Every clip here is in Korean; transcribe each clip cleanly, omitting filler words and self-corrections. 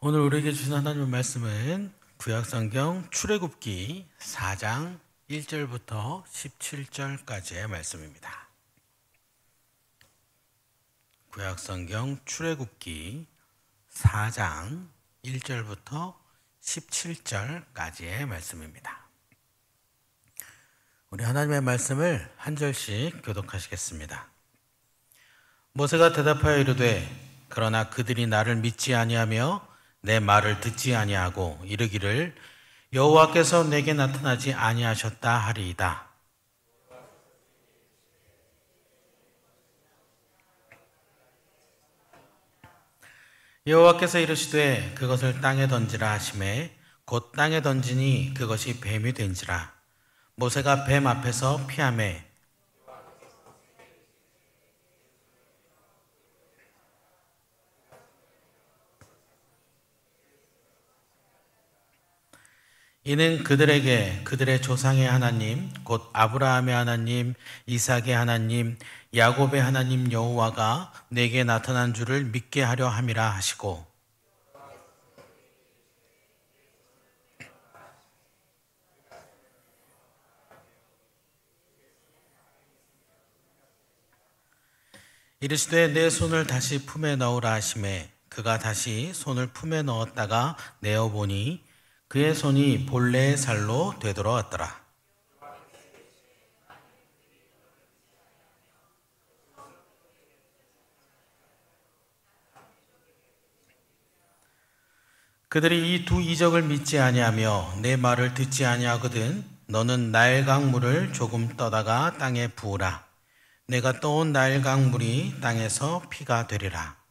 오늘 우리에게 주신 하나님의 말씀은 구약성경 출애굽기 4장 1절부터 17절까지의 말씀입니다. 구약성경 출애굽기 4장 1절부터 17절까지의 말씀입니다. 우리 하나님의 말씀을 한 절씩 교독하시겠습니다. 모세가 대답하여 이르되 그러나 그들이 나를 믿지 아니하며 내 말을 듣지 아니하고 이르기를 여호와께서 내게 나타나지 아니하셨다 하리이다. 여호와께서 이르시되 그것을 땅에 던지라 하시매 곧 땅에 던지니 그것이 뱀이 된지라. 모세가 뱀 앞에서 피하매 이는 그들에게 그들의 조상의 하나님 곧 아브라함의 하나님 이삭의 하나님 야곱의 하나님 여호와가 내게 나타난 줄을 믿게 하려 함이라 하시고 이르시되 내 손을 다시 품에 넣으라 하시매 그가 다시 손을 품에 넣었다가 내어보니 그의 손이 본래의 살로 되돌아왔더라. 그들이 이 두 이적을 믿지 아니하며 내 말을 듣지 아니하거든 너는 나일 강물을 조금 떠다가 땅에 부으라. 내가 떠온 나일 강물이 땅에서 피가 되리라.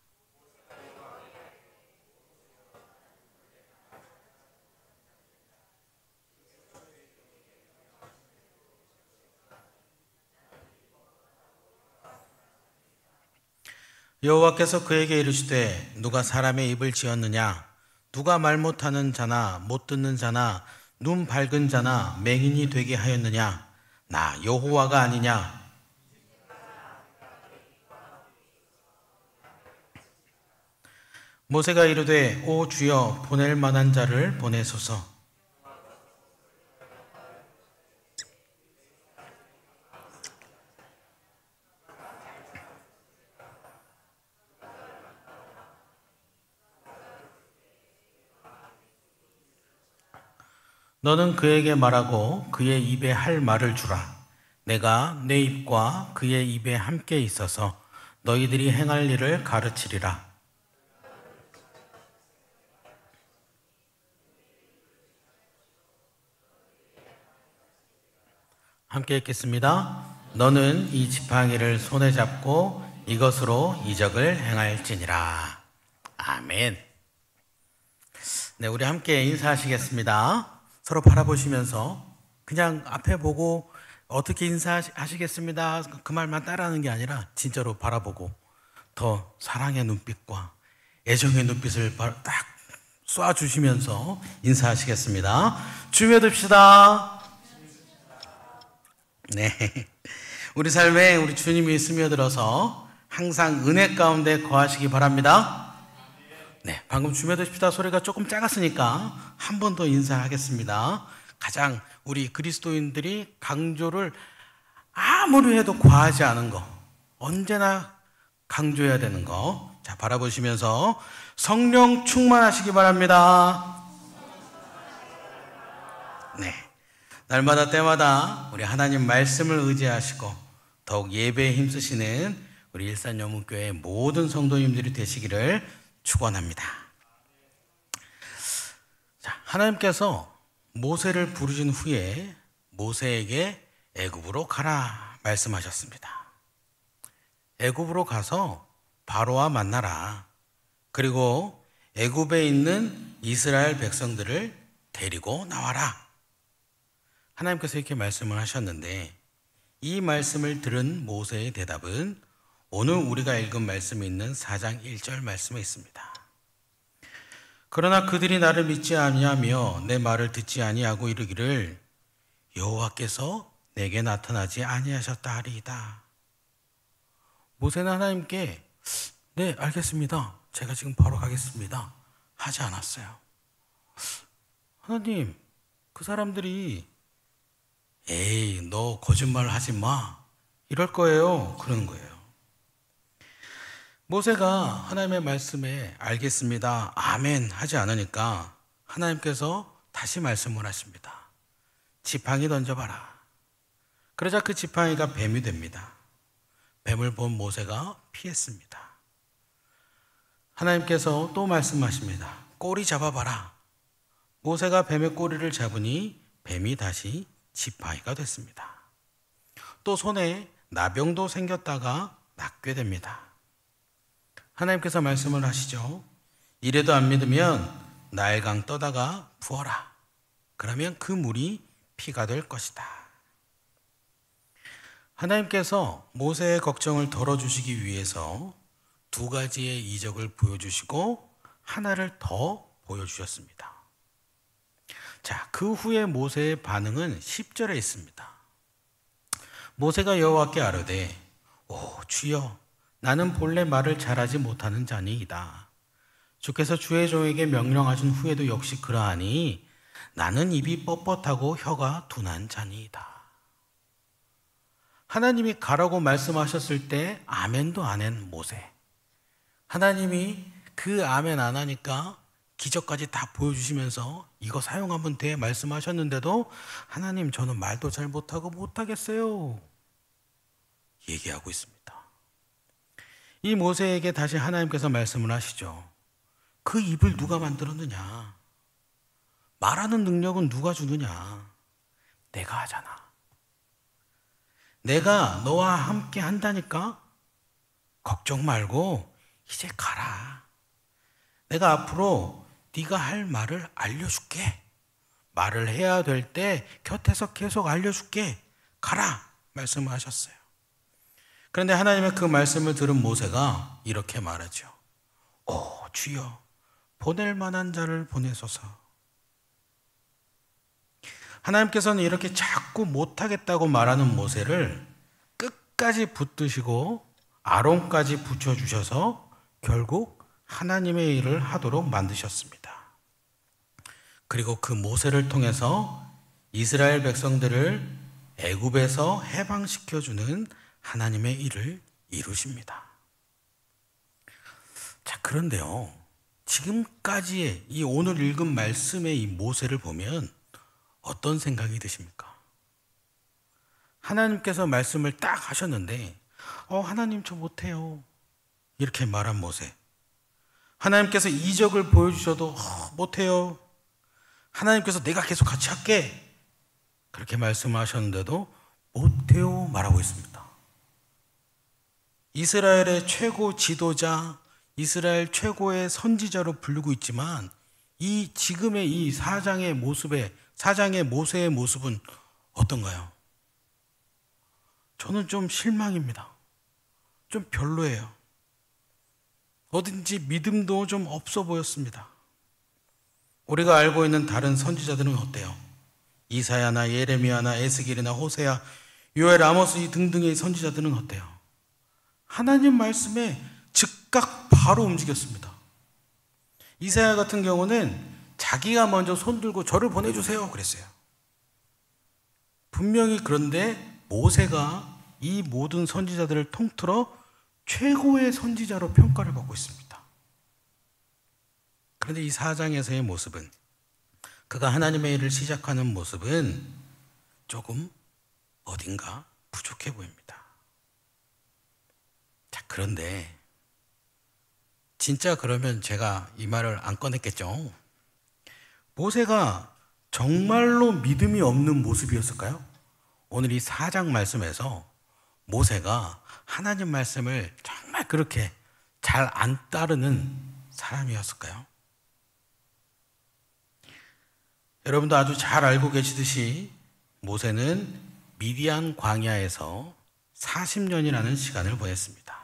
여호와께서 그에게 이르시되 누가 사람의 입을 지었느냐 누가 말 못하는 자나 못 듣는 자나 눈 밝은 자나 맹인이 되게 하였느냐 나 여호와가 아니냐. 모세가 이르되 오 주여 보낼 만한 자를 보내소서. 너는 그에게 말하고 그의 입에 할 말을 주라. 내가 내 입과 그의 입에 함께 있어서 너희들이 행할 일을 가르치리라. 함께 읽겠습니다. 너는 이 지팡이를 손에 잡고 이것으로 이적을 행할지니라. 아멘. 네, 우리 함께 인사하시겠습니다. 서로 바라보시면서 그냥 앞에 보고 어떻게 인사하시겠습니다. 그 말만 따라하는 게 아니라 진짜로 바라보고 더 사랑의 눈빛과 애정의 눈빛을 딱 쏴주시면서 인사하시겠습니다. 주며듭시다. 네, 우리 삶에 우리 주님이 스며들어서 항상 은혜 가운데 거하시기 바랍니다. 네, 방금 주며듭시다 소리가 조금 작았으니까 한 번 더 인사하겠습니다. 가장 우리 그리스도인들이 강조를 아무리 해도 과하지 않은 거, 언제나 강조해야 되는 거, 자 바라보시면서 성령 충만하시기 바랍니다. 네, 날마다 때마다 우리 하나님 말씀을 의지하시고 더욱 예배에 힘쓰시는 우리 일산영문교회 모든 성도님들이 되시기를 축원합니다. 자, 하나님께서 모세를 부르신 후에 모세에게 애굽으로 가라 말씀하셨습니다. 애굽으로 가서 바로와 만나라. 그리고 애굽에 있는 이스라엘 백성들을 데리고 나와라. 하나님께서 이렇게 말씀을 하셨는데 이 말씀을 들은 모세의 대답은 오늘 우리가 읽은 말씀에 있는 4장 1절 말씀에 있습니다. 그러나 그들이 나를 믿지 아니하며 내 말을 듣지 아니하고 이르기를 여호와께서 내게 나타나지 아니하셨다 하리이다. 모세는 하나님께 네 알겠습니다. 제가 지금 바로 가겠습니다 하지 않았어요. 하나님, 그 사람들이 에이, 너 거짓말 하지 마. 이럴 거예요. 그러는 거예요. 모세가 하나님의 말씀에 알겠습니다. 아멘 하지 않으니까 하나님께서 다시 말씀을 하십니다. 지팡이 던져봐라. 그러자 그 지팡이가 뱀이 됩니다. 뱀을 본 모세가 피했습니다. 하나님께서 또 말씀하십니다. 꼬리 잡아봐라. 모세가 뱀의 꼬리를 잡으니 뱀이 다시 지팡이가 됐습니다. 또 손에 나병도 생겼다가 낫게 됩니다. 하나님께서 말씀을 하시죠. 이래도 안 믿으면 나일강 떠다가 부어라. 그러면 그 물이 피가 될 것이다. 하나님께서 모세의 걱정을 덜어주시기 위해서 두 가지의 이적을 보여주시고 하나를 더 보여주셨습니다. 자, 그 후에 모세의 반응은 10절에 있습니다. 모세가 여호와께 아뢰되 오 주여 나는 본래 말을 잘하지 못하는 자니이다. 주께서 주의 종에게 명령하신 후에도 역시 그러하니 나는 입이 뻣뻣하고 혀가 둔한 자니이다. 하나님이 가라고 말씀하셨을 때 아멘도 안 한 모세. 하나님이 그 아멘 안 하니까 기적까지 다 보여주시면서 이거 사용하면 돼 말씀하셨는데도 하나님 저는 말도 잘 못하고 못하겠어요 얘기하고 있습니다. 이 모세에게 다시 하나님께서 말씀을 하시죠. 그 입을 누가 만들었느냐? 말하는 능력은 누가 주느냐? 내가 하잖아. 내가 너와 함께 한다니까 걱정 말고 이제 가라. 내가 앞으로 네가 할 말을 알려줄게. 말을 해야 될 때 곁에서 계속 알려줄게. 가라 말씀을 하셨어요. 그런데 하나님의 그 말씀을 들은 모세가 이렇게 말하죠. 오 주여 보낼 만한 자를 보내소서. 하나님께서는 이렇게 자꾸 못하겠다고 말하는 모세를 끝까지 붙드시고 아론까지 붙여주셔서 결국 하나님의 일을 하도록 만드셨습니다. 그리고 그 모세를 통해서 이스라엘 백성들을 애굽에서 해방시켜주는 하나님의 일을 이루십니다. 자, 그런데요. 지금까지의 이 오늘 읽은 말씀의 이 모세를 보면 어떤 생각이 드십니까? 하나님께서 말씀을 딱 하셨는데 하나님 저 못해요. 이렇게 말한 모세. 하나님께서 이적을 보여주셔도 못해요. 하나님께서 내가 계속 같이 할게. 그렇게 말씀하셨는데도 못해요 말하고 있습니다. 이스라엘의 최고 지도자, 이스라엘 최고의 선지자로 부르고 있지만 이 지금의 이 사장의 모세의 모습은 어떤가요? 저는 좀 실망입니다. 좀 별로예요. 어딘지 믿음도 좀 없어 보였습니다. 우리가 알고 있는 다른 선지자들은 어때요? 이사야나 예레미야나 에스겔이나 호세야, 요엘, 아모스 이 등등의 선지자들은 어때요? 하나님 말씀에 즉각 바로 움직였습니다. 이사야 같은 경우는 자기가 먼저 손들고 저를 보내주세요 그랬어요. 분명히 그런데 모세가 이 모든 선지자들을 통틀어 최고의 선지자로 평가를 받고 있습니다. 그런데 이 4장에서의 모습은, 그가 하나님의 일을 시작하는 모습은 조금 어딘가 부족해 보입니다. 자, 그런데 진짜 그러면 제가 이 말을 안 꺼냈겠죠? 모세가 정말로 믿음이 없는 모습이었을까요? 오늘 이 4장 말씀에서 모세가 하나님 말씀을 정말 그렇게 잘 안 따르는 사람이었을까요? 여러분도 아주 잘 알고 계시듯이 모세는 미디안 광야에서 40년이라는 시간을 보냈습니다.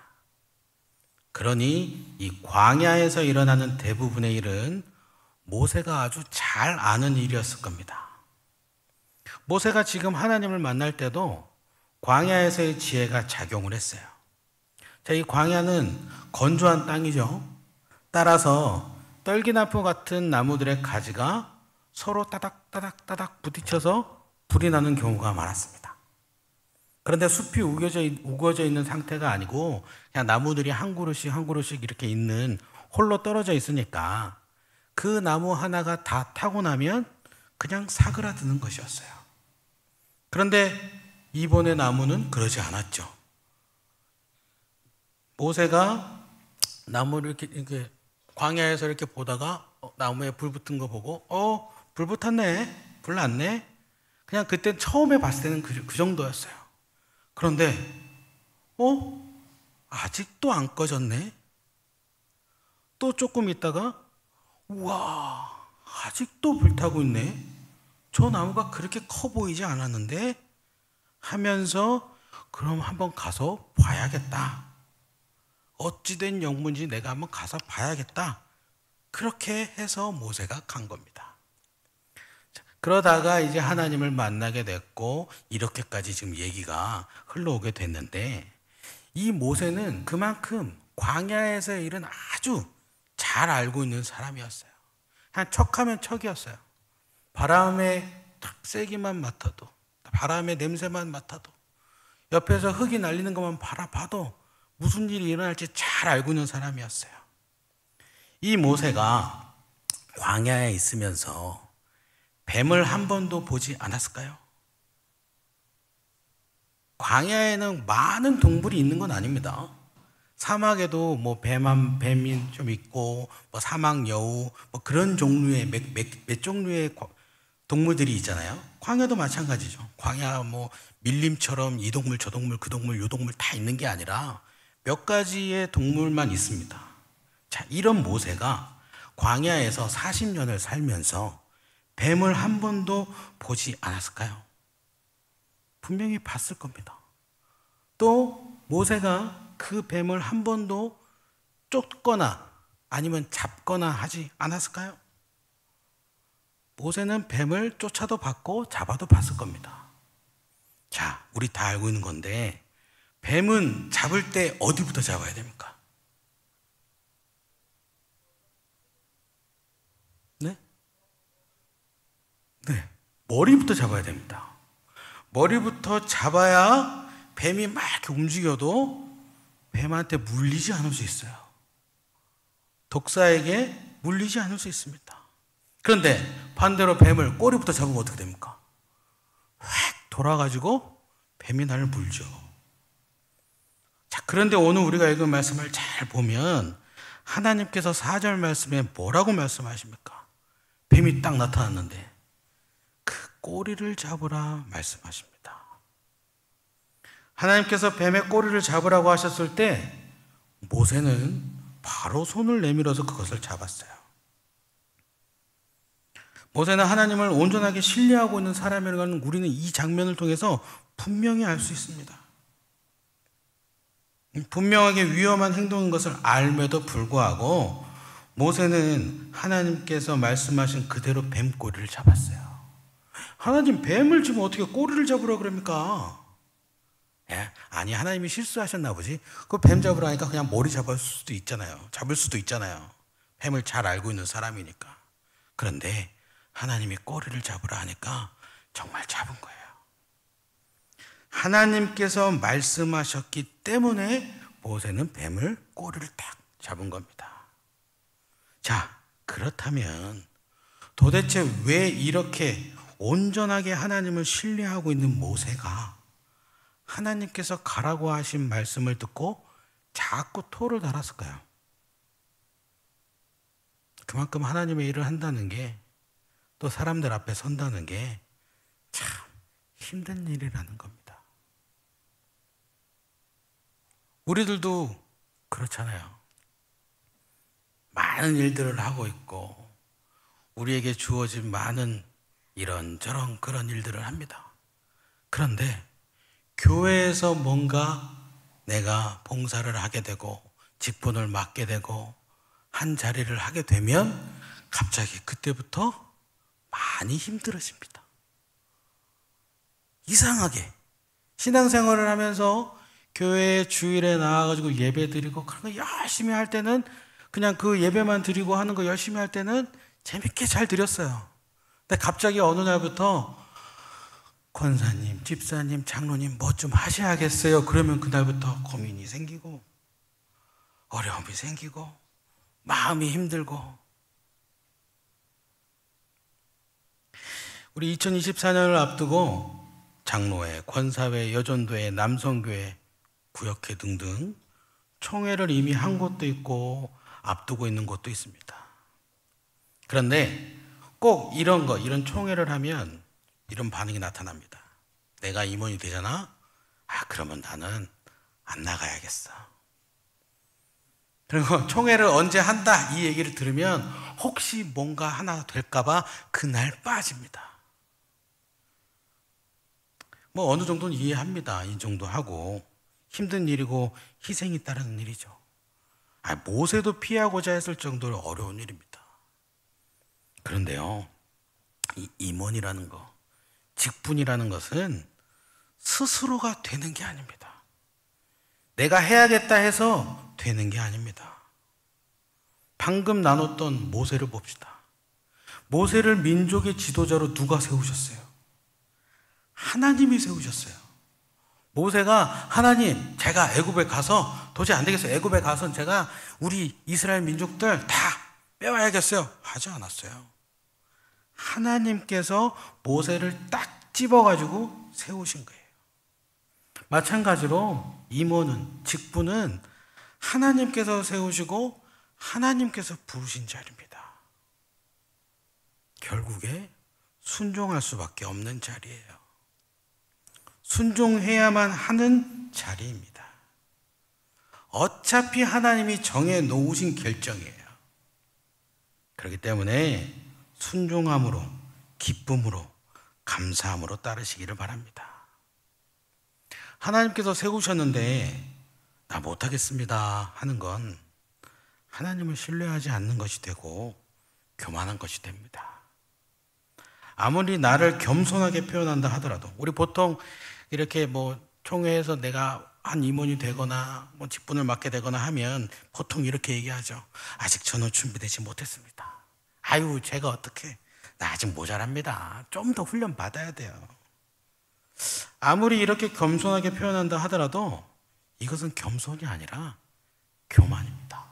그러니 이 광야에서 일어나는 대부분의 일은 모세가 아주 잘 아는 일이었을 겁니다. 모세가 지금 하나님을 만날 때도 광야에서의 지혜가 작용을 했어요. 자, 이 광야는 건조한 땅이죠. 따라서 떨기나무 같은 나무들의 가지가 서로 따닥따닥따닥 부딪혀서 불이 나는 경우가 많았습니다. 그런데 숲이 우거져 있는 상태가 아니고 그냥 나무들이 한 그루씩 한 그루씩 이렇게 있는 홀로 떨어져 있으니까 그 나무 하나가 다 타고 나면 그냥 사그라드는 것이었어요. 그런데 이번의 나무는 그러지 않았죠. 모세가 나무를 이렇게 광야에서 이렇게 보다가 나무에 불 붙은 거 보고 불 붙었네, 불 났네. 그냥 그때 처음에 봤을 때는 그 정도였어요. 그런데 아직도 안 꺼졌네. 또 조금 있다가 우와, 아직도 불타고 있네. 저 나무가 그렇게 커 보이지 않았는데 하면서 그럼 한번 가서 봐야겠다. 어찌된 영문인지 내가 한번 가서 봐야겠다. 그렇게 해서 모세가 간 겁니다. 그러다가 이제 하나님을 만나게 됐고 이렇게까지 지금 얘기가 흘러오게 됐는데 이 모세는 그만큼 광야에서의 일은 아주 잘 알고 있는 사람이었어요. 그냥 척하면 척이었어요. 바람의 탁 세기만 맡아도, 바람의 냄새만 맡아도, 옆에서 흙이 날리는 것만 바라봐도 무슨 일이 일어날지 잘 알고 있는 사람이었어요. 이 모세가 광야에 있으면서 뱀을 한 번도 보지 않았을까요? 광야에는 많은 동물이 있는 건 아닙니다. 사막에도 뭐 뱀이 좀 있고 뭐 사막 여우 뭐 그런 종류의 몇 종류의 동물들이 있잖아요. 광야도 마찬가지죠. 광야 뭐 밀림처럼 이 동물 저 동물 그 동물 요 동물 다 있는 게 아니라 몇 가지의 동물만 있습니다. 자, 이런 모세가 광야에서 40년을 살면서 뱀을 한 번도 보지 않았을까요? 분명히 봤을 겁니다. 또 모세가 그 뱀을 한 번도 쫓거나 아니면 잡거나 하지 않았을까요? 모세는 뱀을 쫓아도 봤고 잡아도 봤을 겁니다. 자, 우리 다 알고 있는 건데 뱀은 잡을 때 어디부터 잡아야 됩니까? 네? 네, 머리부터 잡아야 됩니다. 머리부터 잡아야 뱀이 막 이렇게 움직여도 뱀한테 물리지 않을 수 있어요. 독사에게 물리지 않을 수 있습니다. 그런데 반대로 뱀을 꼬리부터 잡으면 어떻게 됩니까? 휙 돌아가지고 뱀이 나를 물죠. 자, 그런데 오늘 우리가 읽은 말씀을 잘 보면 하나님께서 4절 말씀에 뭐라고 말씀하십니까? 뱀이 딱 나타났는데 그 꼬리를 잡으라 말씀하십니다. 하나님께서 뱀의 꼬리를 잡으라고 하셨을 때 모세는 바로 손을 내밀어서 그것을 잡았어요. 모세는 하나님을 온전하게 신뢰하고 있는 사람이라는 걸 우리는 이 장면을 통해서 분명히 알 수 있습니다. 분명하게 위험한 행동인 것을 알매도 불구하고 모세는 하나님께서 말씀하신 그대로 뱀 꼬리를 잡았어요. 하나님, 뱀을 지금 어떻게 꼬리를 잡으라 그럽니까? 예? 아니, 하나님이 실수하셨나 보지. 그 뱀 잡으라 하니까 그냥 머리 잡을 수도 있잖아요. 뱀을 잘 알고 있는 사람이니까. 그런데 하나님이 꼬리를 잡으라 하니까 정말 잡은 거예요. 하나님께서 말씀하셨기 때문에 모세는 뱀을 꼬리를 딱 잡은 겁니다. 자, 그렇다면 도대체 왜 이렇게 온전하게 하나님을 신뢰하고 있는 모세가 하나님께서 가라고 하신 말씀을 듣고 자꾸 토를 달았을까요? 그만큼 하나님의 일을 한다는 게, 또 사람들 앞에 선다는 게 참 힘든 일이라는 겁니다. 우리들도 그렇잖아요. 많은 일들을 하고 있고 우리에게 주어진 많은 이런저런 그런 일들을 합니다. 그런데 교회에서 뭔가 내가 봉사를 하게 되고 직분을 맡게 되고 한 자리를 하게 되면 갑자기 그때부터 많이 힘들어집니다. 이상하게 신앙생활을 하면서 교회 주일에 나와가지고 예배 드리고 그런 거 열심히 할 때는 그냥 그 예배만 드리고 하는 거 열심히 할 때는 재밌게 잘 드렸어요. 근데 갑자기 어느 날부터 권사님, 집사님, 장로님 뭐 좀 하셔야겠어요. 그러면 그날부터 고민이 생기고 어려움이 생기고 마음이 힘들고. 우리 2024년을 앞두고 장로회, 권사회, 여전도회, 남성교회, 구역회 등등 총회를 이미 한 곳도 있고 앞두고 있는 곳도 있습니다. 그런데 꼭 이런 총회를 하면 이런 반응이 나타납니다. 내가 임원이 되잖아? 그러면 나는 안 나가야겠어. 그리고 총회를 언제 한다 이 얘기를 들으면 혹시 뭔가 하나 될까봐 그날 빠집니다. 뭐 어느 정도는 이해합니다. 이 정도 하고 힘든 일이고 희생이 따르는 일이죠. 모세도 피하고자 했을 정도로 어려운 일입니다. 그런데요, 이 임원이라는 거, 직분이라는 것은 스스로가 되는 게 아닙니다. 내가 해야겠다 해서 되는 게 아닙니다. 방금 나눴던 모세를 봅시다. 모세를 민족의 지도자로 누가 세우셨어요? 하나님이 세우셨어요. 모세가 하나님, 제가 애굽에 가서 도저히 안 되겠어요. 애굽에 가서 제가 우리 이스라엘 민족들 다 빼와야겠어요. 하지 않았어요. 하나님께서 모세를 딱 집어가지고 세우신 거예요. 마찬가지로 임원은, 직분은 하나님께서 세우시고 하나님께서 부르신 자리입니다. 결국에 순종할 수밖에 없는 자리예요. 순종해야만 하는 자리입니다. 어차피 하나님이 정해 놓으신 결정이에요. 그렇기 때문에 순종함으로, 기쁨으로, 감사함으로 따르시기를 바랍니다. 하나님께서 세우셨는데 나 못하겠습니다 하는 건 하나님을 신뢰하지 않는 것이 되고 교만한 것이 됩니다. 아무리 나를 겸손하게 표현한다 하더라도, 우리 보통 이렇게 뭐 총회에서 내가 한 임원이 되거나 뭐 직분을 맡게 되거나 하면 보통 이렇게 얘기하죠. 아직 저는 준비되지 못했습니다. 제가 어떻게, 나 아직 모자랍니다. 좀 더 훈련 받아야 돼요. 아무리 이렇게 겸손하게 표현한다 하더라도 이것은 겸손이 아니라 교만입니다.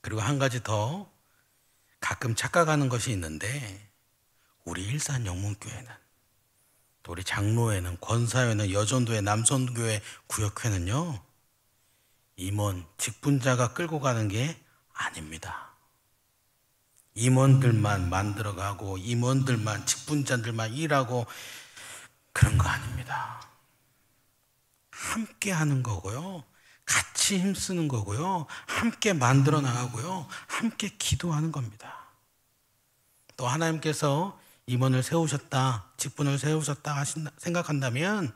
그리고 한 가지 더 가끔 착각하는 것이 있는데, 우리 일산 영문교회는, 또 우리 장로회는, 권사회는, 여전도회, 남성교회, 구역회는요, 임원, 직분자가 끌고 가는 게 아닙니다. 임원들만 만들어가고 임원들만, 직분자들만 일하고 그런 거 아닙니다. 함께 하는 거고요, 같이 힘쓰는 거고요, 함께 만들어 나가고요, 함께 기도하는 겁니다. 또 하나님께서 임원을 세우셨다, 직분을 세우셨다 생각한다면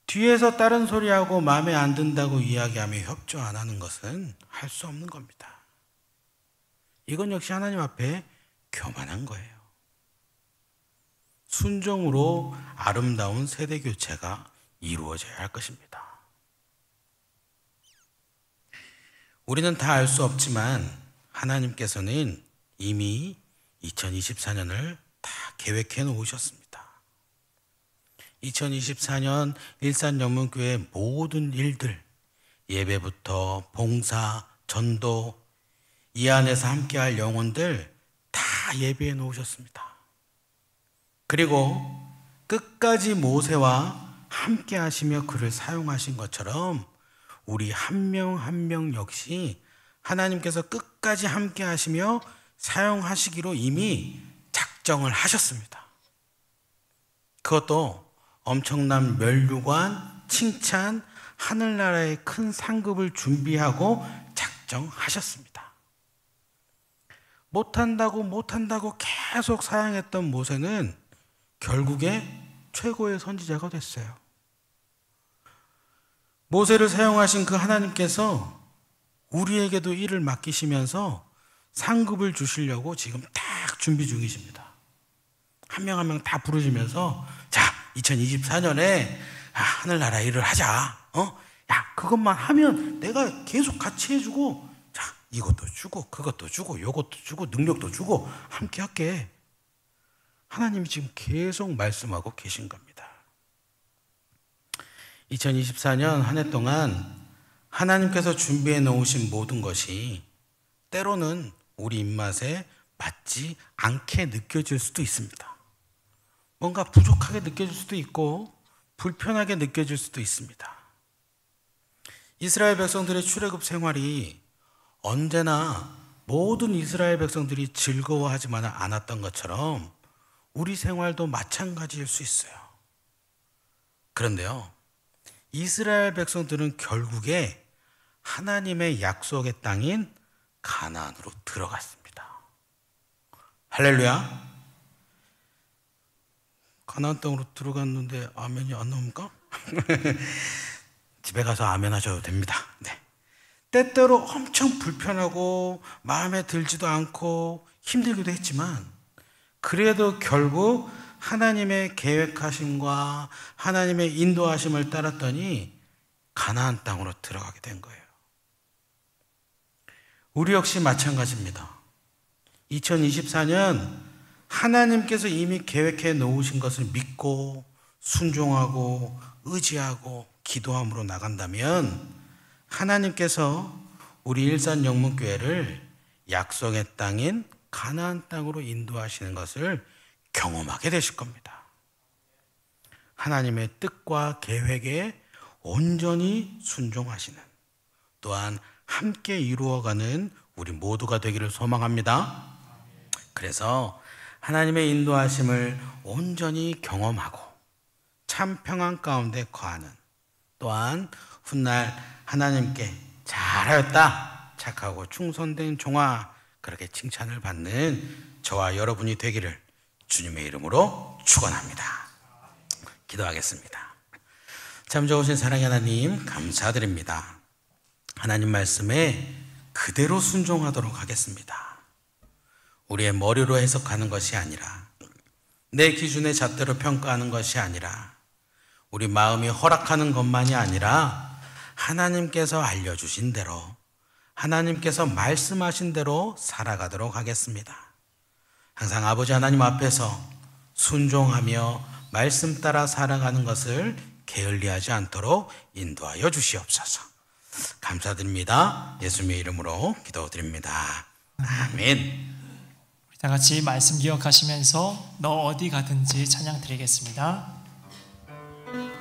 뒤에서 다른 소리하고 마음에 안 든다고 이야기하며 협조 안 하는 것은 할 수 없는 겁니다. 이건 역시 하나님 앞에 교만한 거예요. 순종으로 아름다운 세대 교체가 이루어져야 할 것입니다. 우리는 다 알 수 없지만 하나님께서는 이미 2024년을 다 계획해 놓으셨습니다. 2024년 일산영문교회 모든 일들, 예배부터 봉사, 전도, 이 안에서 함께할 영혼들 다 예비해 놓으셨습니다. 그리고 끝까지 모세와 함께 하시며 그를 사용하신 것처럼 우리 한 명 한 명 역시 하나님께서 끝까지 함께 하시며 사용하시기로 이미 작정을 하셨습니다. 그것도 엄청난 멸류관, 칭찬, 하늘나라의 큰 상급을 준비하고 작정하셨습니다. 못한다고 계속 사양했던 모세는 결국에 최고의 선지자가 됐어요. 모세를 사용하신 그 하나님께서 우리에게도 일을 맡기시면서 상급을 주시려고 지금 딱 준비 중이십니다. 한 명 한 명 다 부르시면서, 자, 2024년에 하늘나라 일을 하자. 그것만 하면 내가 계속 같이 해주고 이것도 주고 그것도 주고 요것도 주고 능력도 주고 함께 할게. 하나님이 지금 계속 말씀하고 계신 겁니다. 2024년 한 해 동안 하나님께서 준비해 놓으신 모든 것이 때로는 우리 입맛에 맞지 않게 느껴질 수도 있습니다. 뭔가 부족하게 느껴질 수도 있고 불편하게 느껴질 수도 있습니다. 이스라엘 백성들의 출애굽 생활이 언제나 모든 이스라엘 백성들이 즐거워하지만 않았던 것처럼 우리 생활도 마찬가지일 수 있어요. 그런데요, 이스라엘 백성들은 결국에 하나님의 약속의 땅인 가나안으로 들어갔습니다. 할렐루야. 가나안 땅으로 들어갔는데 아멘이 안 나옵니까? 집에 가서 아멘 하셔도 됩니다. 네. 때때로 엄청 불편하고 마음에 들지도 않고 힘들기도 했지만 그래도 결국 하나님의 계획하심과 하나님의 인도하심을 따랐더니 가나안 땅으로 들어가게 된 거예요. 우리 역시 마찬가지입니다. 2024년 하나님께서 이미 계획해 놓으신 것을 믿고 순종하고 의지하고 기도함으로 나간다면 하나님께서 우리 일산영문교회를 약속의 땅인 가나안 땅으로 인도하시는 것을 경험하게 되실 겁니다. 하나님의 뜻과 계획에 온전히 순종하시는, 또한 함께 이루어가는 우리 모두가 되기를 소망합니다. 그래서 하나님의 인도하심을 온전히 경험하고 참 평안 가운데 거하는, 또한 훗날 하나님께 잘하였다, 착하고 충성된 종아, 그렇게 칭찬을 받는 저와 여러분이 되기를 주님의 이름으로 축원합니다. 기도하겠습니다. 참 좋으신 사랑의 하나님, 감사드립니다. 하나님 말씀에 그대로 순종하도록 하겠습니다. 우리의 머리로 해석하는 것이 아니라, 내 기준의 잣대로 평가하는 것이 아니라, 우리 마음이 허락하는 것만이 아니라 하나님께서 알려주신 대로, 하나님께서 말씀하신 대로 살아가도록 하겠습니다. 항상 아버지 하나님 앞에서 순종하며 말씀 따라 살아가는 것을 게을리하지 않도록 인도하여 주시옵소서. 감사드립니다. 예수님의 이름으로 기도드립니다. 아멘. 우리 다 같이 말씀 기억하시면서 너 어디 가든지 찬양 드리겠습니다.